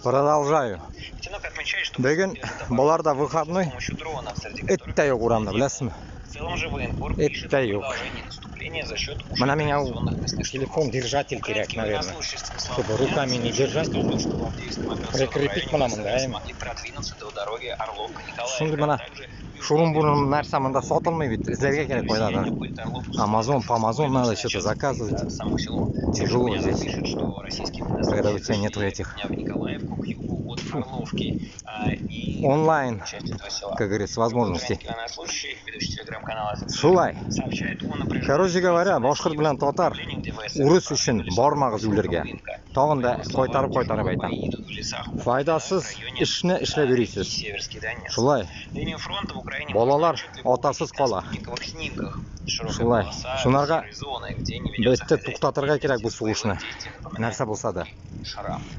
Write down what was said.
Продолжаю. Бүгін бұларда выходной. Этте yok урамда, білесің? Этте yok. Мына меня телефон держатель керек, наверное. Чтобы руками не держать. Прикрепить мына мындайым. Шунды мына шурум-бурум нәрсе мында сатылмай бит. Іздерге керек қойдады. Amazon, по Amazon надо что-то заказывать. Тяжело здесь. Когда у тебя нету этих онлайн, как говорится, возможностей. Шулай. Короче говоря, башқұрт білән татар урыс үшін бармағыз үйлерге. Тағында қойтарып айтам. Файдасыз ішіне ішлеп бересіз. Шулай. Балалар атасыз қала. Шулай. Шунарға бетті тоқтатырға керек бұл соғышны. Нәрсе болса да.